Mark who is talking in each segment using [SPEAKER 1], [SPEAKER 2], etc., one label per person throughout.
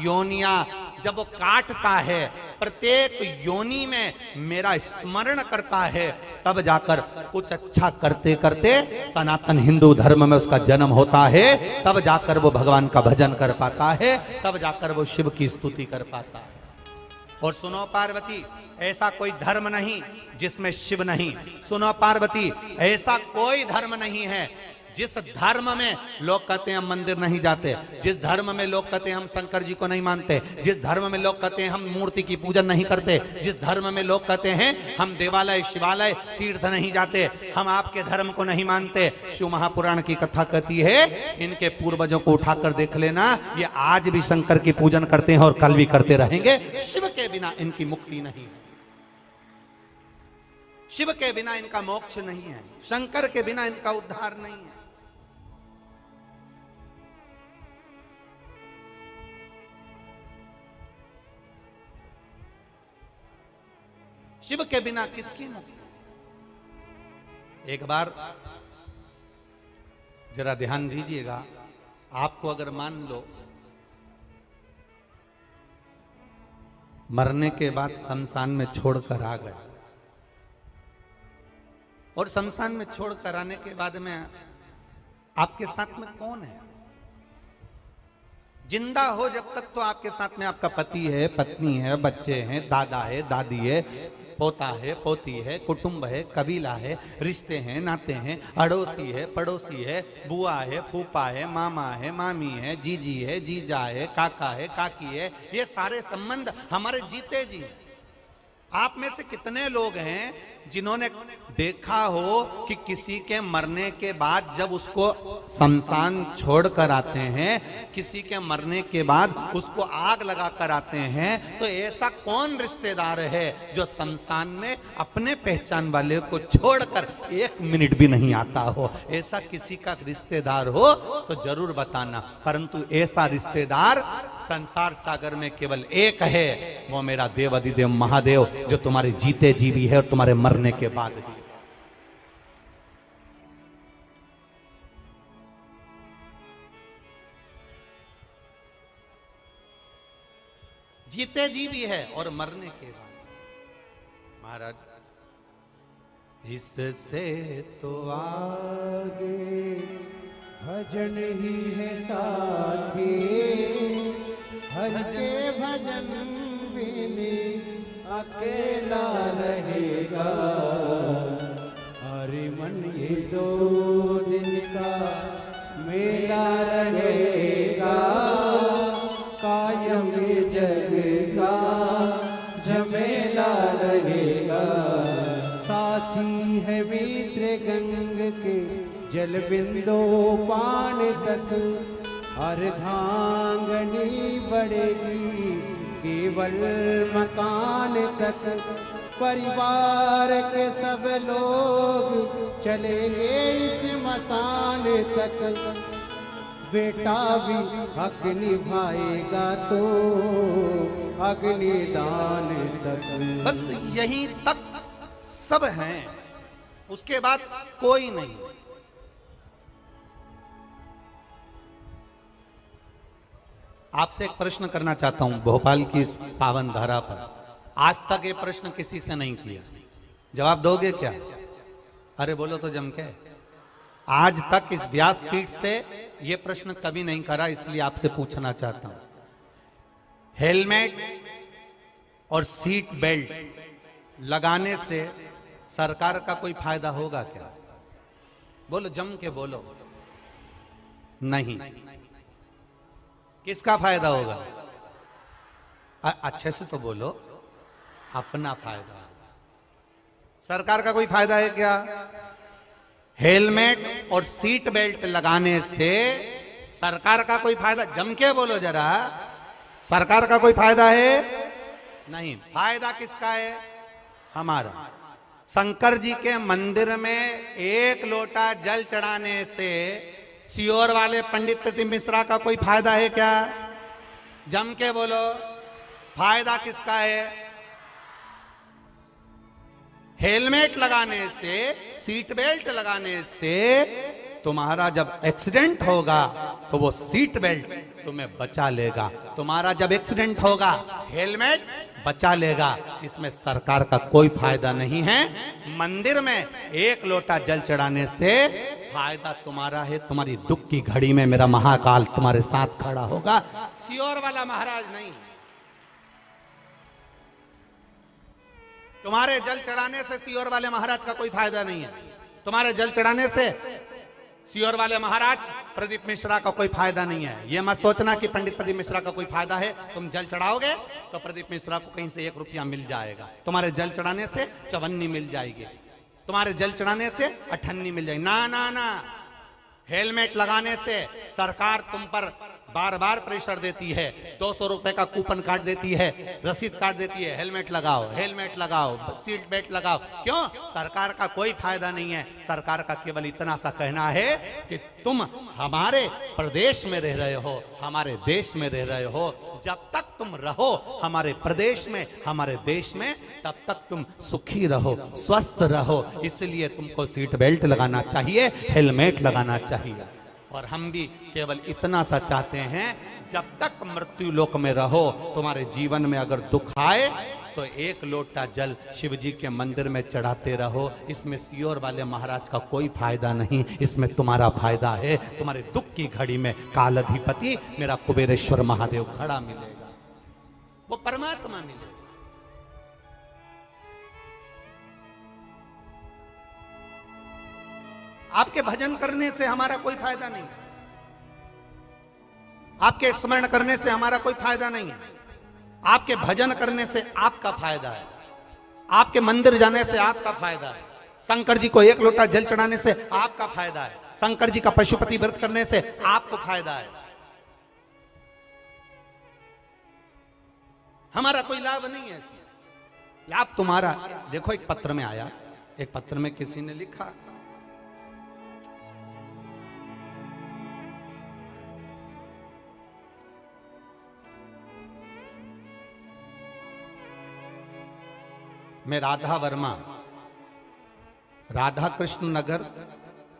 [SPEAKER 1] योनिया जब वो काटता है, प्रत्येक योनि में मेरा स्मरण करता है, तब जाकर कुछ अच्छा करते करते सनातन हिंदू धर्म में उसका जन्म होता है, तब जाकर वो भगवान का भजन कर पाता है, तब जाकर वो शिव की स्तुति कर पाता है। और सुनो पार्वती, ऐसा कोई धर्म नहीं जिसमें शिव नहीं। सुनो पार्वती, ऐसा कोई धर्म नहीं है जिस धर्म में लोग कहते हैं हम मंदिर नहीं जाते, जिस धर्म में लोग कहते हैं हम शंकर जी को नहीं मानते, जिस धर्म में लोग कहते हैं हम मूर्ति की पूजन नहीं करते, जिस धर्म में लोग कहते हैं हम देवालय शिवालय तीर्थ नहीं जाते, हम आपके धर्म को नहीं मानते। शिव महापुराण की कथा कहती है, इनके पूर्वजों को उठाकर देख लेना, ये आज भी शंकर की पूजन करते हैं और कल भी करते रहेंगे। शिव के बिना इनकी मुक्ति नहीं है, शिव के बिना इनका मोक्ष नहीं है, शंकर के बिना इनका उद्धार नहीं है। शिव के बिना किसकी मुक्ति? एक बार जरा ध्यान दीजिएगा, आपको अगर मान लो मरने के बाद शमशान में छोड़कर आ गए, और शमशान में छोड़कर आने के बाद में आपके साथ में कौन है? जिंदा हो जब तक तो आपके साथ में आपका पति है, पत्नी है, बच्चे हैं, दादा है, दादी है, पोता है, पोती है, कुटुंब है, कबीला है, रिश्ते हैं, नाते हैं, अड़ोसी है, पड़ोसी है, बुआ है, फूफा है, मामा है, मामी है, जीजी है, जीजा है, काका है, काकी है, ये सारे संबंध हमारे जीते जी। आप में से कितने लोग हैं जिन्होंने देखा हो कि किसी के मरने के बाद जब उसको शमशान छोड़कर आते हैं, किसी के मरने के बाद उसको आग लगा कर आते हैं, तो ऐसा कौन रिश्तेदार है जो शमशान में अपने पहचान वाले को छोड़कर 1 मिनट भी नहीं आता हो? ऐसा किसी का रिश्तेदार हो तो जरूर बताना, परंतु ऐसा रिश्तेदार संसार सागर में केवल एक है, वो मेरा देव अधिदेव महादेव, जो तुम्हारे जीते जी भी है और तुम्हारे मरने के बाद भी। जीते जी भी है और मरने के बाद। महाराज, इससे तो आगे
[SPEAKER 2] भजन ही है साथी, भजते भजन बिन अकेला रहेगा। हरि मन ये 2 दिन का मेला रहेगा, कायम जग का झमेला रहेगा। साथी है मित्र गंग के जल बिंदु पान तक, अर्धांगनी बढ़ेगी केवल मकान तक। परिवार के सब लोग चलेंगे इस मसान तक, बेटा भी हक निभाएगा तो अग्निदान तक।
[SPEAKER 1] बस यहीं तक सब हैं, उसके बाद कोई नहीं। आपसे एक प्रश्न करना चाहता हूं भोपाल की इस पावन धरा पर। आज तक ये प्रश्न किसी से नहीं किया, जवाब दोगे क्या? अरे बोलो तो जम के। आज तक इस व्यासपीठ से ये प्रश्न कभी नहीं करा, इसलिए आपसे पूछना चाहता हूं, हेलमेट और सीट बेल्ट लगाने से सरकार का कोई फायदा होगा क्या? बोलो, जम के बोलो। नहीं। किसका फायदा होगा? अच्छे से तो बोलो। अपना फायदा। सरकार का कोई फायदा है क्या? हेलमेट और सीट बेल्ट लगाने से सरकार का कोई फायदा? जम के बोलो जरा। सरकार का कोई फायदा है? नहीं। फायदा किसका है? हमारा। शंकर जी के मंदिर में 1 लोटा जल चढ़ाने से सीहोर वाले पंडित प्रतिम मिश्रा का कोई फायदा है क्या? जम के बोलो। फायदा किसका है? हेलमेट लगाने से, सीट बेल्ट लगाने से तुम्हारा जब एक्सीडेंट होगा तो वो सीट बेल्ट तुम्हें बचा लेगा। तुम्हारा जब एक्सीडेंट होगा हेलमेट बचा लेगा। इसमें सरकार का कोई फायदा नहीं है। मंदिर में एक लोटा जल चढ़ाने से फायदा तुम्हारा है। तुम्हारी दुख की घड़ी में मेरा महाकाल तुम्हारे साथ खड़ा होगा, सियोर वाला महाराज नहीं। तुम्हारे जल चढ़ाने से सियोर वाले महाराज का कोई फायदा नहीं है। तुम्हारे जल चढ़ाने से सियोर वाले महाराज प्रदीप मिश्रा का कोई फायदा नहीं है। यह मत सोचना कि पंडित प्रदीप मिश्रा का कोई फायदा है। तुम जल चढ़ाओगे तो प्रदीप मिश्रा को कहीं से 1 रुपया मिल जाएगा। तुम्हारे जल चढ़ाने से चवन्नी मिल जाएगी, तुम्हारे जल चढ़ाने से अठन्नी मिल जाएगी। ना ना ना, हेलमेट लगाने से सरकार तुम पर बार बार प्रेशर देती है। 200 रुपए का कूपन काट देती है, रसीद काट देती है, हेलमेट लगाओ, हेलमेट लगाओ, सीट बेल्ट लगाओ। क्यों? सरकार का कोई फायदा नहीं है। सरकार का केवल इतना सा कहना है कि तुम हमारे प्रदेश में रह रहे हो, हमारे देश में रह रहे हो। जब तक तुम रहो हमारे प्रदेश में, हमारे देश में, तब तक तुम सुखी रहो, स्वस्थ रहो। इसलिए तुमको सीट बेल्ट लगाना चाहिए, हेलमेट लगाना चाहिए। और हम भी केवल इतना सा चाहते हैं, जब तक मृत्यु लोक में रहो, तुम्हारे जीवन में अगर दुख आए तो 1 लोटा जल शिव जी के मंदिर में चढ़ाते रहो। इसमें सियोर वाले महाराज का कोई फायदा नहीं, इसमें तुम्हारा फायदा है। तुम्हारे दुख की घड़ी में कालाधिपति मेरा कुबेरेश्वर महादेव खड़ा मिलेगा, वो परमात्मा मिलेगा। आपके भजन करने से हमारा कोई फायदा नहीं है, आपके स्मरण करने से हमारा कोई फायदा नहीं है। आपके भजन करने से आपका फायदा है, आपके मंदिर जाने से आपका फायदा है, शंकर जी को 1 लोटा जल चढ़ाने से आपका फायदा है, शंकर जी का पशुपति व्रत करने से आपको फायदा है। हमारा कोई लाभ नहीं है। लाभ तुम्हारा, देखो एक पत्र में आया, एक पत्र में किसी ने लिखा, मैं राधा वर्मा, राधा कृष्ण नगर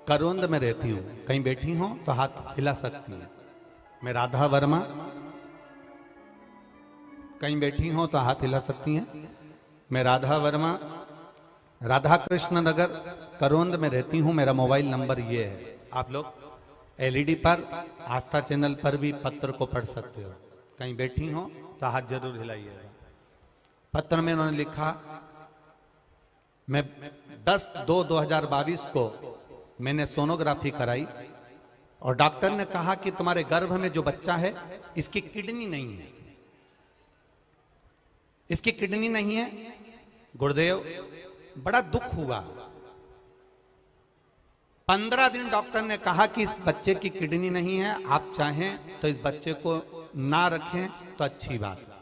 [SPEAKER 1] करोंद में रहती हूं। कहीं बैठी हो तो हाथ हिला सकती हैं। मैं राधा वर्मा, कहीं बैठी हो तो हाथ हिला सकती हैं। मैं राधा वर्मा, राधा कृष्ण नगर करोंद में रहती हूं। मेरा मोबाइल नंबर ये है। आप लोग एलईडी पर, आस्था चैनल पर भी पत्र को पढ़ सकते हो। कहीं बैठी हो तो हाथ जरूर हिलाइएगा। पत्र में उन्होंने लिखा, मैं 10/2/2022 को मैंने सोनोग्राफी कराई और डॉक्टर ने कहा कि तुम्हारे गर्भ में जो बच्चा है इसकी किडनी नहीं है, इसकी किडनी नहीं है। गुरुदेव, बड़ा दुख हुआ। 15 दिन डॉक्टर ने कहा कि इस बच्चे की किडनी नहीं है, आप चाहें तो इस बच्चे को ना रखें तो अच्छी बात है,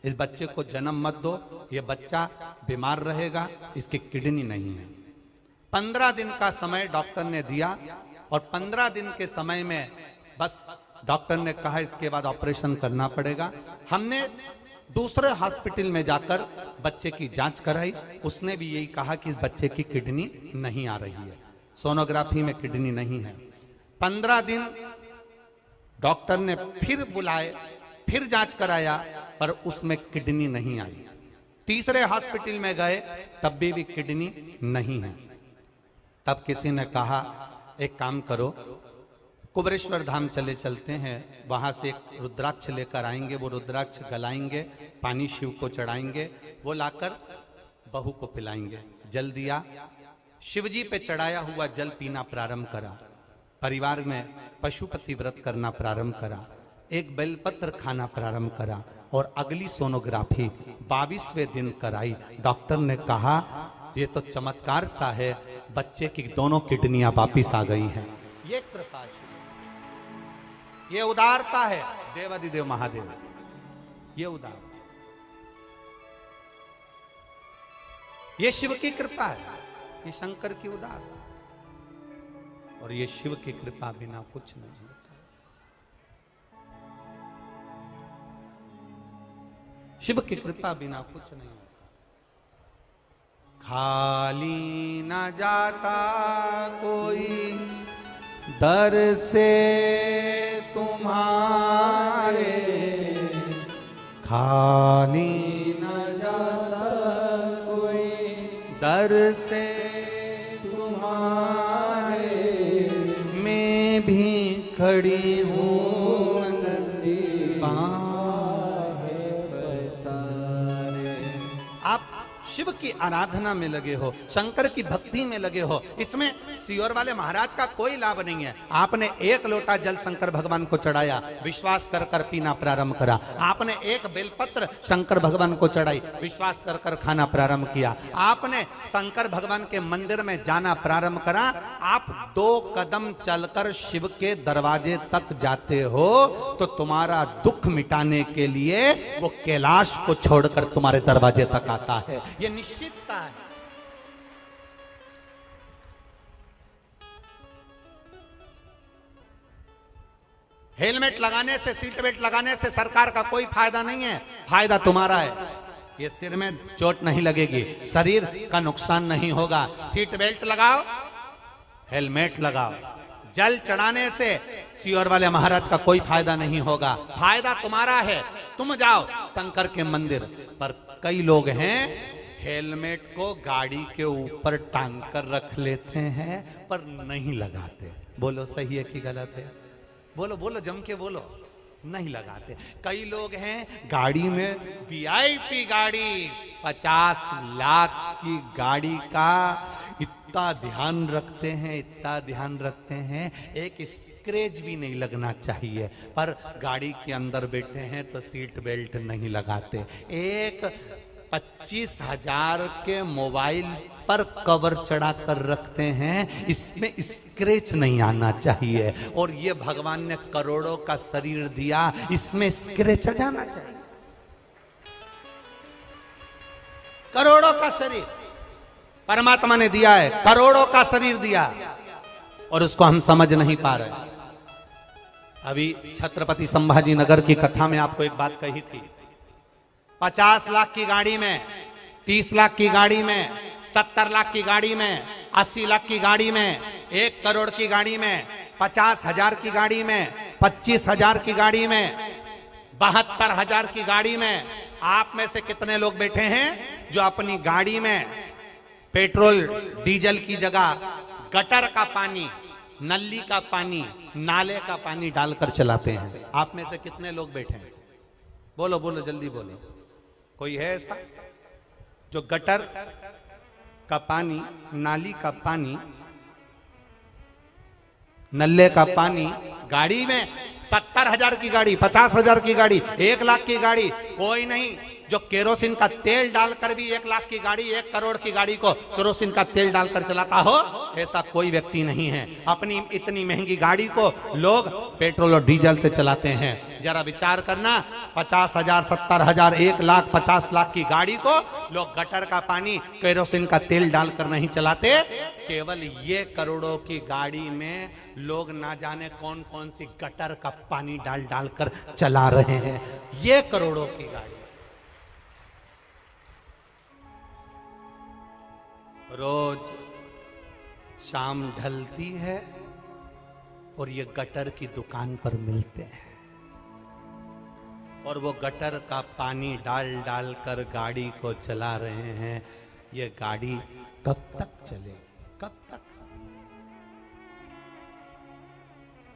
[SPEAKER 1] इस बच्चे को जन्म मत दो, ये बच्चा बीमार रहेगा, इसकी किडनी नहीं है। 15 दिन का समय डॉक्टर ने दिया और 15 दिन के समय में बस डॉक्टर ने कहा इसके बाद ऑपरेशन करना पड़ेगा। हमने दूसरे हॉस्पिटल में जाकर बच्चे की जांच कराई, उसने भी यही कहा कि इस बच्चे की किडनी नहीं आ रही है, सोनोग्राफी में किडनी नहीं है। 15 दिन डॉक्टर ने फिर बुलाए, फिर जांच कराया, पर उसमें किडनी नहीं आई। तीसरे हॉस्पिटल में गए, तब भी किडनी नहीं है। तब किसी ने कहा एक काम करो, कुबेरेश्वर धाम चलते हैं, वहां से एक रुद्राक्ष लेकर आएंगे, वो रुद्राक्ष गलाएंगे, पानी शिव को चढ़ाएंगे, वो लाकर बहू को पिलाएंगे। जल दिया, शिवजी पे चढ़ाया हुआ जल पीना प्रारंभ करा, परिवार में पशुपति व्रत करना प्रारंभ करा, एक बेलपत्र खाना प्रारंभ करा और अगली सोनोग्राफी 22वें दिन कराई। डॉक्टर ने कहा ये तो चमत्कार सा है, बच्चे की दोनों किडनियां वापिस आ गई हैं। ये कृपा, ये उदारता है देवादिदेव महादेव, ये उदार, ये शिव की कृपा है, ये शंकर की उदारता, और ये शिव की कृपा बिना कुछ नहीं होता। शिव की कृपा बिना कुछ नहीं होता। खाली न जाता कोई दर से तुम्हारे खाली न जाता कोई, दर से तुम्हारे मैं भी खड़ी हूँ शिव की आराधना में लगे हो, शंकर की भक्ति में लगे हो, इसमें सियोर वाले महाराज का कोई लाभ नहीं है। आपने एक लोटा जल शंकर भगवान को चढ़ाया, विश्वास कर कर पीना प्रारंभ करा। आपने एक बेलपत्र शंकर भगवान को चढ़ाई, विश्वास कर कर खाना प्रारंभ किया। आपने शंकर भगवान के मंदिर में जाना प्रारंभ करा। आप 2 कदम चलकर शिव के दरवाजे तक जाते हो तो तुम्हारा दुख मिटाने के लिए वो कैलाश को छोड़कर तुम्हारे दरवाजे तक आता है। ये निश्चितता है। हेलमेट लगाने से, सीट बेल्ट लगाने से सरकार का कोई फायदा नहीं है, फायदा तुम्हारा है। ये सिर में चोट नहीं लगेगी, शरीर का नुकसान नहीं होगा। सीट बेल्ट लगाओ, हेलमेट लगाओ। जल चढ़ाने से सियोर वाले महाराज का कोई फायदा नहीं होगा, फायदा तुम्हारा है। तुम जाओ शंकर के मंदिर पर। कई लोग हैं हेलमेट को गाड़ी के ऊपर टांग कर रख लेते हैं पर नहीं लगाते। बोलो सही है कि गलत है? बोलो बोलो, जम के बोलो। नहीं लगाते। कई लोग हैं गाड़ी में वीआईपी गाड़ी, 50 लाख की गाड़ी का इतना ध्यान रखते हैं, इतना ध्यान रखते हैं, एक स्क्रैच भी नहीं लगना चाहिए। पर गाड़ी के अंदर बैठे हैं तो सीट बेल्ट नहीं लगाते। एक 25,000 के मोबाइल पर कवर चढ़ा कर रखते हैं, इसमें स्क्रैच नहीं आना चाहिए। और ये भगवान ने करोड़ों का शरीर दिया, इसमें स्क्रैच आ जाना चाहिए। करोड़ों का शरीर परमात्मा ने दिया है, करोड़ों का शरीर दिया और उसको हम समझ नहीं पा रहे। अभी छत्रपति संभाजी नगर की कथा में आपको एक बात कही थी। 50 लाख की गाड़ी में, 30 लाख की गाड़ी में, 70 लाख की गाड़ी में, 80 लाख की गाड़ी में, 1 करोड़ की गाड़ी में, 50,000 की गाड़ी में, 25,000 की गाड़ी में, 72,000 की गाड़ी में, आप में से कितने लोग बैठे हैं जो अपनी गाड़ी में पेट्रोल डीजल की जगह गटर का पानी, नली का पानी, नाले का पानी डालकर चलाते हैं? आप में से कितने लोग बैठे हैं? बोलो बोलो, जल्दी बोलो। कोई है ऐसा जो गटर का पानी, नाली का पानी, नल्ले का पानी गाड़ी में, 70,000 की गाड़ी, 50,000 की गाड़ी, 1 लाख की गाड़ी, कोई नहीं जो केरोसिन का तेल डालकर भी 1 लाख की गाड़ी, 1 करोड़ की गाड़ी को केरोसिन का तेल डालकर चलाता हो? ऐसा कोई व्यक्ति नहीं है। अपनी इतनी महंगी गाड़ी को लोग पेट्रोल और डीजल से चलाते हैं। जरा विचार करना, 50,000, 70,000, 1 लाख, 50 लाख की गाड़ी को लोग गटर का पानी, केरोसिन का तेल डालकर नहीं चलाते। केवल ये करोड़ों की गाड़ी में लोग ना जाने कौन कौन सी गटर का पानी डाल डालकर चला रहे हैं। ये करोड़ों की गाड़ी रोज शाम ढलती है और ये गटर की दुकान पर मिलते हैं और वो गटर का पानी डाल डाल कर गाड़ी को चला रहे हैं। ये गाड़ी कब तक चलेगी? कब तक?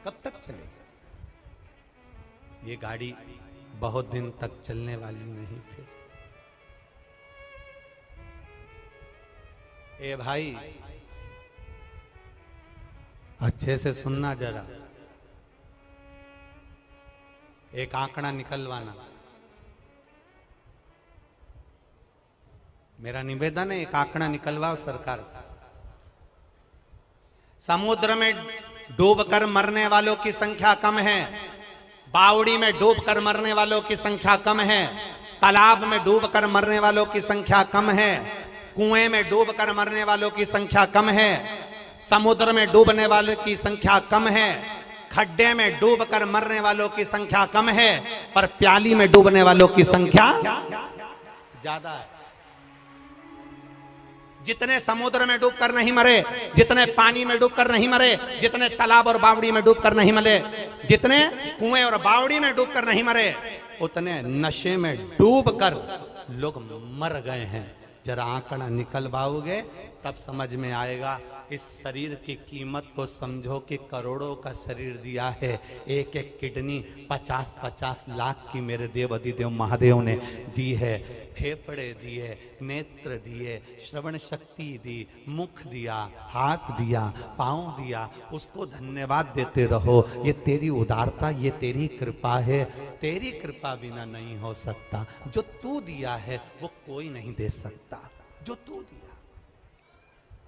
[SPEAKER 1] कब तक चलेगी? ये गाड़ी बहुत दिन तक चलने वाली नहीं। फिर ए भाई, अच्छे से सुनना जरा, एक आंकड़ा निकलवाना। मेरा निवेदन है, एक आंकड़ा निकलवाओ सरकार से। समुद्र में डूबकर मरने वालों की संख्या कम है, बावड़ी में डूबकर मरने वालों की संख्या कम है, तालाब में डूबकर मरने वालों की संख्या कम है, कुएं में डूबकर मरने वालों की संख्या कम है, समुद्र में डूबने वालों की संख्या कम है, खड्डे में डूबकर मरने वालों की संख्या कम है, पर प्याली में डूबने वालों की संख्या ज्यादा है। जितने समुद्र में डूबकर नहीं मरे, जितने पानी में डूबकर नहीं मरे, जितने तालाब और बावड़ी में डूबकर नहीं मरे, जितने कुएं और बावड़ी में डूबकर नहीं मरे, उतने नशे में डूबकर लोग मर गए हैं। जरा आंकड़ा निकलवाओगे तब समझ में आएगा। इस शरीर की कीमत को समझो कि करोड़ों का शरीर दिया है, एक एक किडनी 50-50 लाख की मेरे देव अधिदेव महादेव ने दी है। फेफड़े दिए, नेत्र दिए, श्रवण शक्ति दी, मुख दिया, हाथ दिया, पांव दिया, उसको धन्यवाद देते रहो। ये तेरी उदारता, ये तेरी कृपा है। तेरी कृपा बिना नहीं हो सकता। जो तू दिया है वो कोई नहीं दे सकता, जो तू दिया।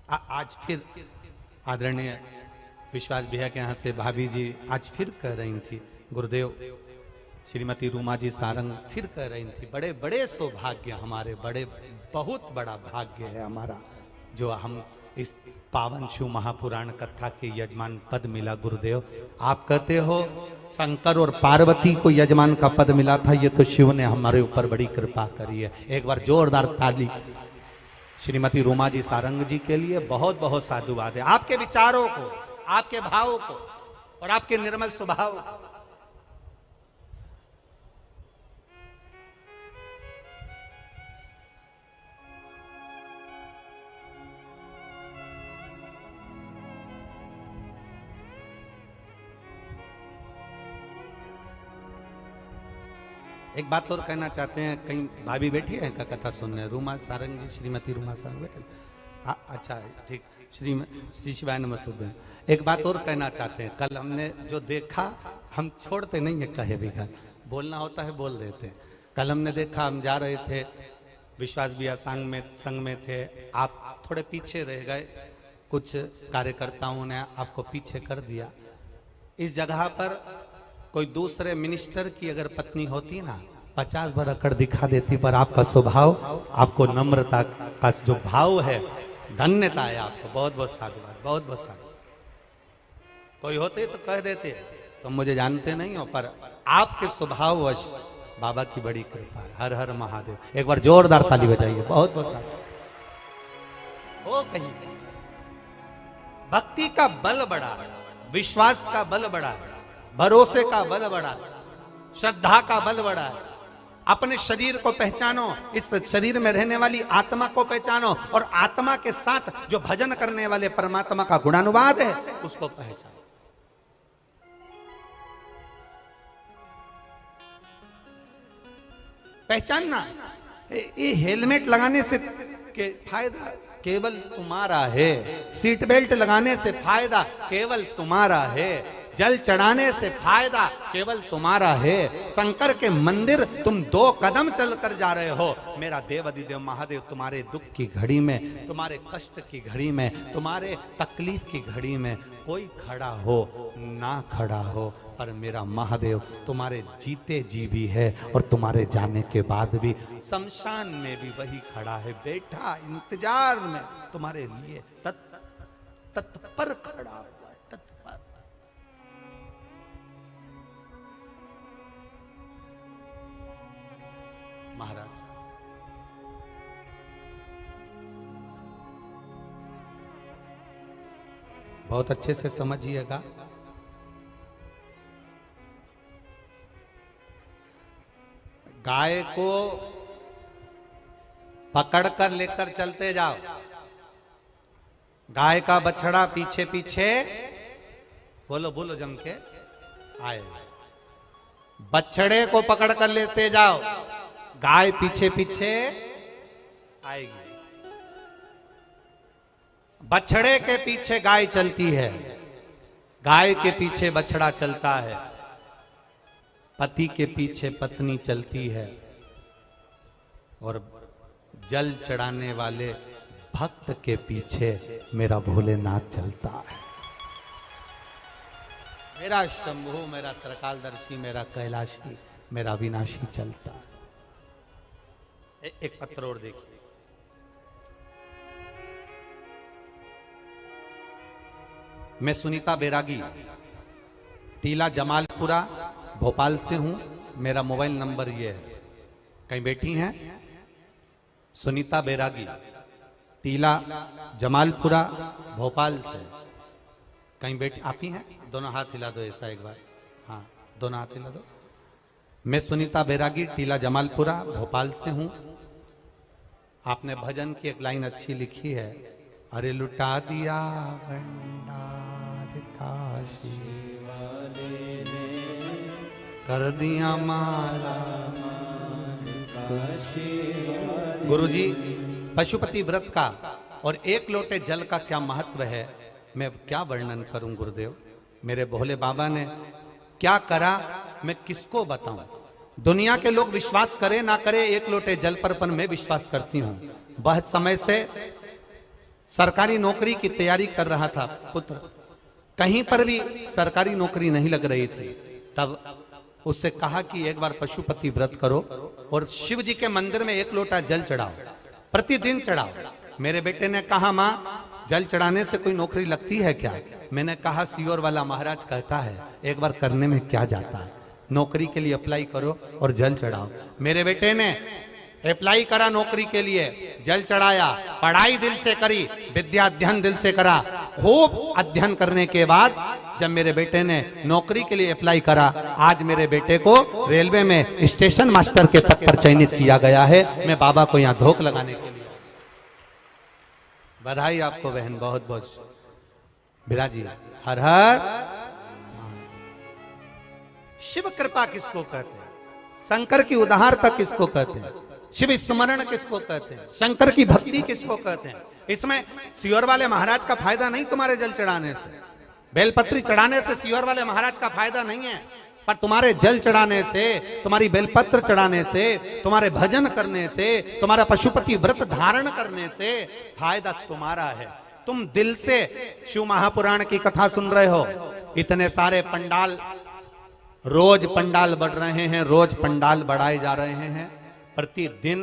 [SPEAKER 1] आज फिर आदरणीय विश्वास भैया के यहाँ से भाभी जी आज फिर कह रही थी, गुरुदेव श्रीमती रूमा जी सारंग फिर कह रही थी, बड़े बड़े सौभाग्य हमारे, बड़े बहुत बड़ा भाग्य है हमारा जो हम इस पावन शिव महापुराण कथा के यजमान पद मिला। गुरुदेव आप कहते हो शंकर और पार्वती को यजमान का पद मिला था, ये तो शिव ने हमारे ऊपर बड़ी कृपा करी है। एक बार जोरदार ताली श्रीमती रूमा जी सारंग जी के लिए। बहुत बहुत साधुवाद है आपके विचारों को, आपके भावों को और आपके निर्मल स्वभाव को। एक बात और कहना चाहते हैं, कहीं भाभी बैठी है का कथा सुनने, रूमा सारंग जी, श्रीमती रूमा सारंग बैठे। अच्छा ठीक, श्री शिवाय नमस्तुभ्यं। एक बात और कहना चाहते हैं, कल हमने जो देखा हम छोड़ते नहीं है कहे भी, बोलना होता है बोल देते हैं। कल हमने देखा, हम जा रहे थे, विश्वास भैया संग में थे, आप थोड़े पीछे रह गए, कुछ कार्यकर्ताओं ने आपको पीछे कर दिया। इस जगह पर कोई दूसरे मिनिस्टर की अगर पत्नी होती ना, 50 बार अकड़ दिखा देती, पर आपका स्वभाव, आपको नम्रता का जो भाव है, धन्यता है आपको। बहुत बहुत साधुवाद, बहुत बहुत साधुवाद। कोई होते तो कह देते तुम तो मुझे जानते नहीं हो, पर आपके स्वभाववश बाबा की बड़ी कृपा है। हर हर महादेव। एक बार जोरदार ताली बजाइए। बहुत बहुत साधुवाद। हो कहीं भक्ति का बल बड़ा, विश्वास का बल बड़ा, भरोसे का बल बड़ा, श्रद्धा का बल बड़ा है। अपने शरीर को पहचानो, इस शरीर में रहने वाली आत्मा को पहचानो, और आत्मा के साथ जो भजन करने वाले परमात्मा का गुणानुवाद है उसको पहचानो। पहचानना, ये हेलमेट लगाने से के फायदा केवल तुम्हारा है, सीट बेल्ट लगाने से फायदा केवल तुम्हारा है, जल चढ़ाने से फायदा केवल तुम्हारा है। शंकर के मंदिर तुम 2 कदम चलकर जा रहे हो। मेरा देव अधिदेव महादेव तुम्हारे दुख की घड़ी में, तुम्हारे कष्ट की घड़ी में, तुम्हारे तकलीफ की घड़ी में कोई खड़ा हो ना खड़ा हो, पर मेरा महादेव तुम्हारे जीते जी भी है और तुम्हारे जाने के बाद भी शमशान में भी वही खड़ा है, बैठा इंतजार में तुम्हारे लिए तत्पर खड़ा हुआ, तत्पर। महाराज बहुत अच्छे से समझिएगा। गाय को पकड़कर लेकर चलते जाओ, गाय का बछड़ा पीछे पीछे, बोलो बोलो जम के आए। बछड़े को पकड़कर लेते जाओ, गाय पीछे पीछे आएगी। बछड़े के पीछे गाय चलती है, गाय के पीछे बछड़ा चलता है, पति के पीछे पत्नी चलती है, और जल चढ़ाने वाले भक्त के पीछे मेरा भोलेनाथ चलता है। मेरा शंभु, मेरा त्रिकालदर्शी, मेरा कैलाशी, मेरा विनाशी चलता है। एक पत्र और देखिए। मैं सुनीता बैरागी, टीला जमालपुरा, भोपाल से हूं। मेरा मोबाइल नंबर ये है। कहीं बैठी हैं सुनीता बैरागी, टीला जमालपुरा भोपाल से। कहीं बेटी आप ही हैं? दोनों हाथ हिला दो ऐसा एक बार। हाँ, दोनों हाथ हिला दो। मैं सुनीता बैरागी टीला जमालपुरा भोपाल से हूं। आपने भजन की एक लाइन अच्छी लिखी है, अरे लुटा दिया भंडार काशी वाले ने, कर दिया माला काशी। गुरुजी, पशुपति व्रत का और एक लोटे जल का क्या महत्व है, मैं क्या वर्णन करूं गुरुदेव। मेरे भोले बाबा ने क्या करा मैं किसको बताऊं। दुनिया के लोग विश्वास करे ना करे एक लोटे जल पर मैं विश्वास करती हूं। बहुत समय से सरकारी नौकरी की तैयारी कर रहा था पुत्र, कहीं पर भी सरकारी नौकरी नहीं लग रही थी। तब उससे कहा कि एक बार पशुपति व्रत करो और शिव जी के मंदिर में एक लोटा जल चढ़ाओ, प्रतिदिन चढ़ाओ। मेरे बेटे ने कहा माँ जल चढ़ाने से कोई नौकरी लगती है क्या? मैंने कहा सीओर वाला महाराज कहता है, एक बार करने में क्या जाता है, नौकरी के लिए अप्लाई करो और जल चढ़ाओ। मेरे बेटे ने अप्लाई करा नौकरी के लिए, जल चढ़ाया, पढ़ाई दिल से करी, विद्या अध्ययन दिल से करा। खूब अध्ययन करने के बाद जब मेरे बेटे ने नौकरी के लिए अप्लाई करा, आज मेरे बेटे को रेलवे में स्टेशन मास्टर के पद पर चयनित किया गया है। मैं बाबा को यहाँ धोख लगाने के लिए। बधाई आपको बहन, बहुत बहुत। बिराजी हर हर। शिव कृपा किसको कहते हैं? शंकर की उदारता किसको कहते हैं? शिव स्मरण किसको कहते हैं? शंकर की भक्ति किसको कहते हैं? इसमें सियोर वाले महाराज का फायदा नहीं तुम्हारे जल चढ़ाने से, बेलपत्री चढ़ाने से सियोर वाले महाराज का फायदा नहीं है, पर तुम्हारे जल चढ़ाने से, तुम्हारी बेलपत्र चढ़ाने से, तुम्हारे भजन करने से, तुम्हारा पशुपति व्रत धारण करने से फायदा तुम्हारा है। तुम दिल से शिव महापुराण की कथा सुन रहे हो। इतने सारे पंडाल, रोज पंडाल बढ़ रहे हैं, रोज पंडाल बढ़ाए जा रहे हैं। प्रतिदिन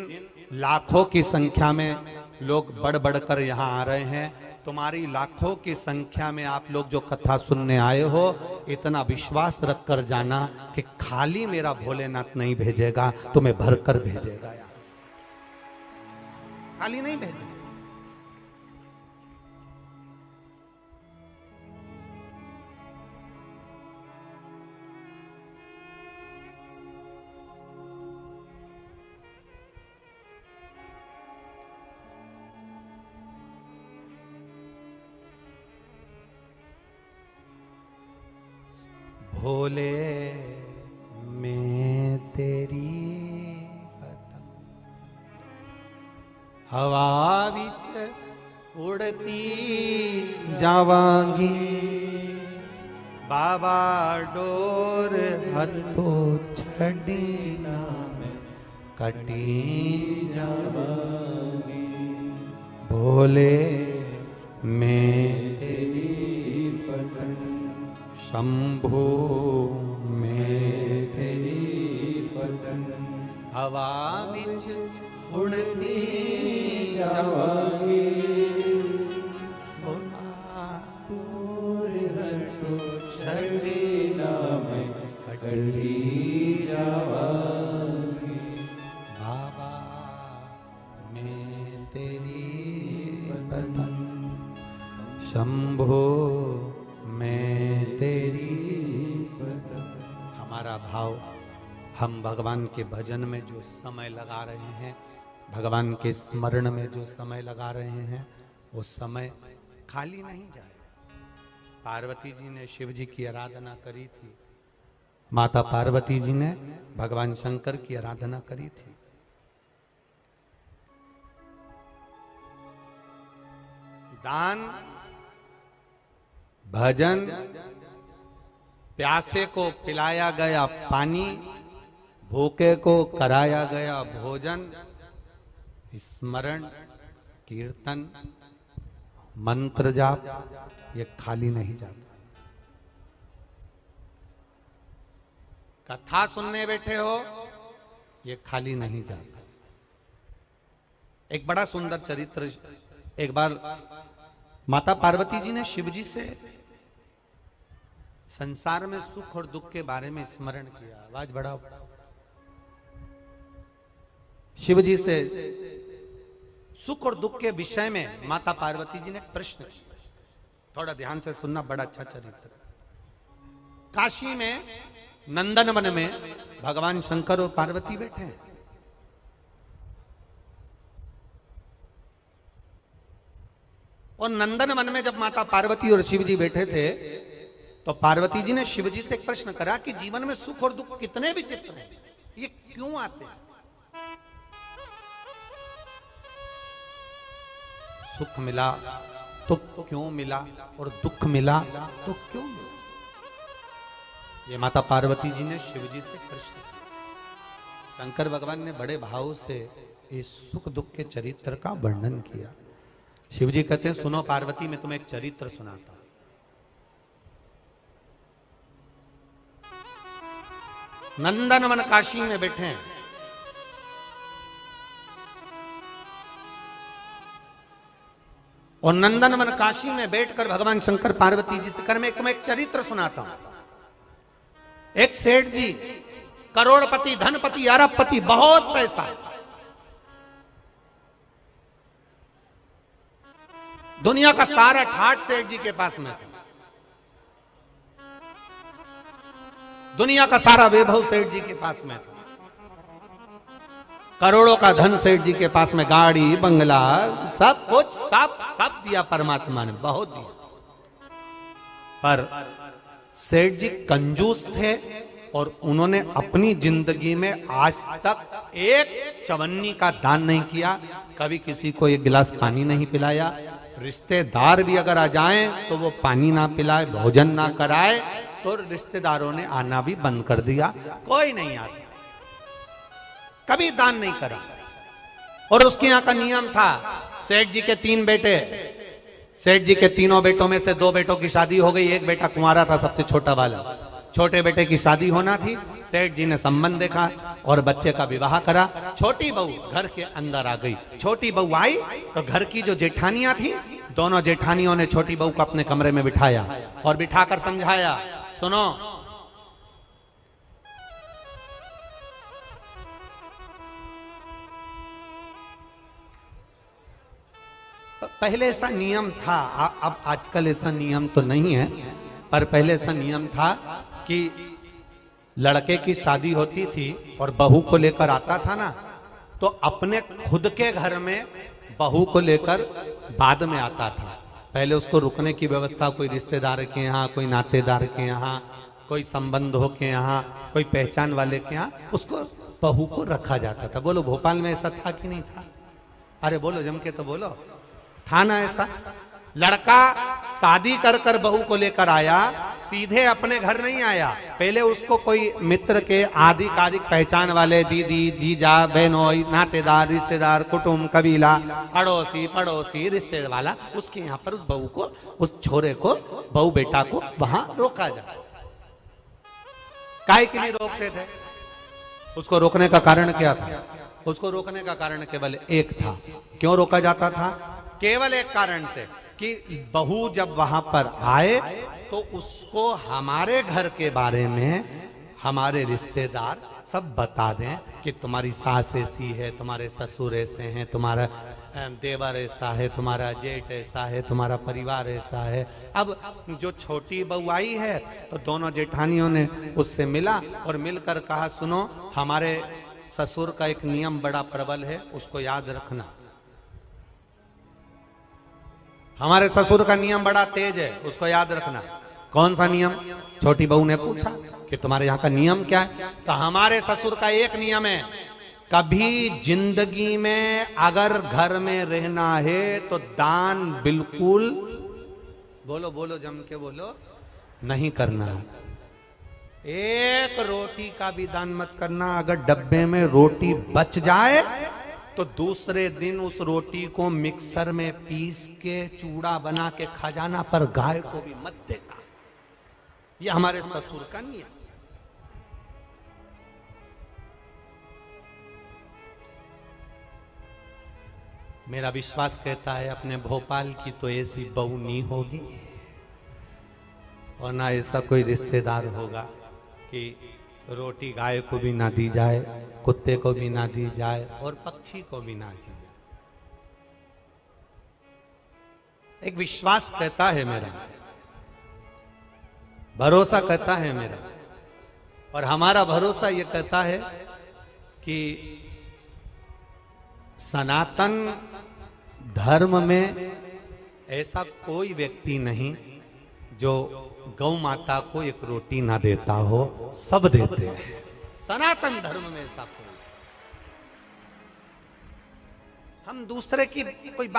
[SPEAKER 1] लाखों की संख्या में लोग बढ़ बढ़कर यहाँ आ रहे हैं। तुम्हारी लाखों की संख्या में आप लोग जो कथा सुनने आए हो, इतना विश्वास रख कर जाना कि खाली मेरा भोलेनाथ नहीं भेजेगा, तुम्हें भरकर भेजेगा, खाली नहीं भेजेगा। भोले मैं तेरी पतंग हवा विच उड़ती जावांगी, बाबा डोर हथो छड़ी ना मैं कटी जावांगी। भोले मैं तेरी पतंग शंभो में तेरी पतंग हवा विच उड़ती जावांगी, दूर हटो छड़ी ना मैं कटी जावांगी। बाबा मैं तेरी पतंग शंभो मैं तेरी पतंग। हमारा भाव, हम भगवान के भजन में जो समय लगा रहे हैं, भगवान के स्मरण में जो समय लगा रहे हैं, वो समय खाली नहीं जाए। पार्वती जी ने शिव जी की आराधना करी थी, माता पार्वती जी ने भगवान शंकर की आराधना करी थी। दान, भजन, प्यासे को पिलाया गया पानी, भूखे को कराया गया भोजन, स्मरण, कीर्तन, मंत्र जाप, ये खाली नहीं जाता। कथा सुनने बैठे हो, ये खाली नहीं जाता। एक बड़ा सुंदर चरित्र, एक बार माता पार्वती जी ने शिव जी से संसार में सुख और दुख के बारे में स्मरण किया। आवाज बढ़ाओ। शिव जी से सुख और दुख के विषय में माता पार्वती जी ने एक प्रश्न किया। थोड़ा ध्यान से सुनना, बड़ा अच्छा चरित्र। काशी में नंदन वन में भगवान शंकर और पार्वती बैठे हैं। और नंदन वन में जब माता पार्वती और शिव जी बैठे थे तो पार्वती जी ने शिव जी से एक प्रश्न करा कि जीवन में सुख और दुख कितने विचित्र हैं, ये क्यों आते हैं? सुख मिला तो क्यों मिला और दुख मिला तो क्यों मिला? ये माता पार्वती जी ने शिव जी से प्रश्न किया। शंकर भगवान ने बड़े भाव से इस सुख दुख के चरित्र का वर्णन किया। शिव जी कहते हैं, सुनो पार्वती, मैं तुम्हें एक चरित्र सुनाता हूं। नंदनवन काशी में बैठे हैं। और नंदनवन काशी में बैठकर भगवान शंकर पार्वती जी से मैं तुम्हें एक चरित्र सुनाता हूं। एक सेठ जी, करोड़पति, धनपति, अरबपति, बहुत पैसा, दुनिया का सारा ठाठ सेठ जी के पास में था। दुनिया का सारा वैभव सेठ जी के पास में था। करोड़ों का धन सेठ जी के पास में, गाड़ी, बंगला, सब कुछ, सब दिया परमात्मा ने, बहुत दिया। पर सेठ जी कंजूस थे और उन्होंने अपनी जिंदगी में आज तक एक चवन्नी का दान नहीं किया। कभी किसी को एक गिलास पानी नहीं पिलाया। रिश्तेदार भी अगर आ जाएं तो वो पानी ना पिलाए, भोजन ना कराए, तो रिश्तेदारों ने आना भी बंद कर दिया। कोई नहीं आता, कभी दान नहीं करा। और उसके यहाँ का नियम था, सेठ जी के 3 बेटे, सेठ जी के तीनों बेटों में से 2 बेटों की शादी हो गई, एक बेटा कुंवारा था, सबसे छोटा वाला। छोटे बेटे की शादी होना थी, सेठ जी ने संबंध देखा और बच्चे का विवाह करा। छोटी बहू घर के अंदर आ गई। छोटी बहू आई तो घर की जो जेठानियां थी, दोनों जेठानियों ने छोटी बहू को अपने कमरे में बिठाया और बिठाकर समझाया, सुनो, पहले ऐसा नियम था, अब आजकल ऐसा नियम तो नहीं है, पर पहले ऐसा नियम था कि लड़के की शादी होती थी और बहू को लेकर आता था ना, तो अपने खुद के घर में बहू को लेकर बाद में आता था। पहले उसको रुकने की व्यवस्था कोई रिश्तेदार के यहाँ, कोई नातेदार के यहाँ, कोई संबंधों के यहाँ, कोई पहचान वाले के यहाँ, उसको बहू को रखा जाता था। बोलो भोपाल में ऐसा था कि नहीं था? अरे बोलो, जम के तो बोलो, था ना ऐसा? लड़का शादी कर कर बहू को लेकर आया, सीधे अपने घर नहीं आया, पहले उसको कोई मित्र के आदिक पहचान वाले, दीदी, जीजा, बहनोई, नातेदार, रिश्तेदार, कुटुंब, कबीला, अड़ोसी पड़ोसी, रिश्ते वाला, उसके यहाँ पर उस बहू को, उस छोरे को, बहू बेटा को वहां रोका जाता। काय के लिए रोकते थे? उसको रोकने का कारण क्या था? उसको रोकने का कारण केवल एक था। क्यों रोका जाता था? केवल एक कारण से कि बहू जब वहां पर आए तो उसको हमारे घर के बारे में हमारे रिश्तेदार सब बता दें कि तुम्हारी सास ऐसी है, तुम्हारे ससुर ऐसे हैं, तुम्हारा देवर ऐसा है, तुम्हारा जेठ ऐसा है, तुम्हारा परिवार ऐसा है। अब जो छोटी बहू आई है तो दोनों जेठानियों ने उससे मिला और मिलकर कहा, सुनो, हमारे ससुर का एक नियम बड़ा प्रबल है, उसको याद रखना। हमारे ससुर का नियम बड़ा तेज है, उसको याद रखना। कौन सा नियम? छोटी बहू ने पूछा कि तुम्हारे यहाँ का नियम क्या है? तो हमारे ससुर का एक नियम है, कभी जिंदगी में अगर घर में रहना है तो दान बिल्कुल, बोलो बोलो जम के बोलो, नहीं करना। एक रोटी का भी दान मत करना। अगर डब्बे में रोटी बच जाए तो दूसरे दिन उस रोटी को मिक्सर में पीस के चूड़ा बना के खा जाना, पर गाय को भी मत देना। ये हमारे ससुर का नियम। मेरा विश्वास कहता है अपने भोपाल की तो ऐसी बहू नहीं होगी और ना ऐसा कोई रिश्तेदार होगा कि रोटी गाय को भी ना दी जाए, कुत्ते को भी ना दी जाए और पक्षी को भी ना दी जाए। एक विश्वास कहता है मेरा, भरोसा कहता है मेरा, और हमारा भरोसा ये कहता है कि सनातन धर्म में ऐसा कोई व्यक्ति नहीं जो गौ माता को एक रोटी ना देता हो, सब देते हैं सनातन धर्म में ऐसा कोई। हम दूसरे की कोई बात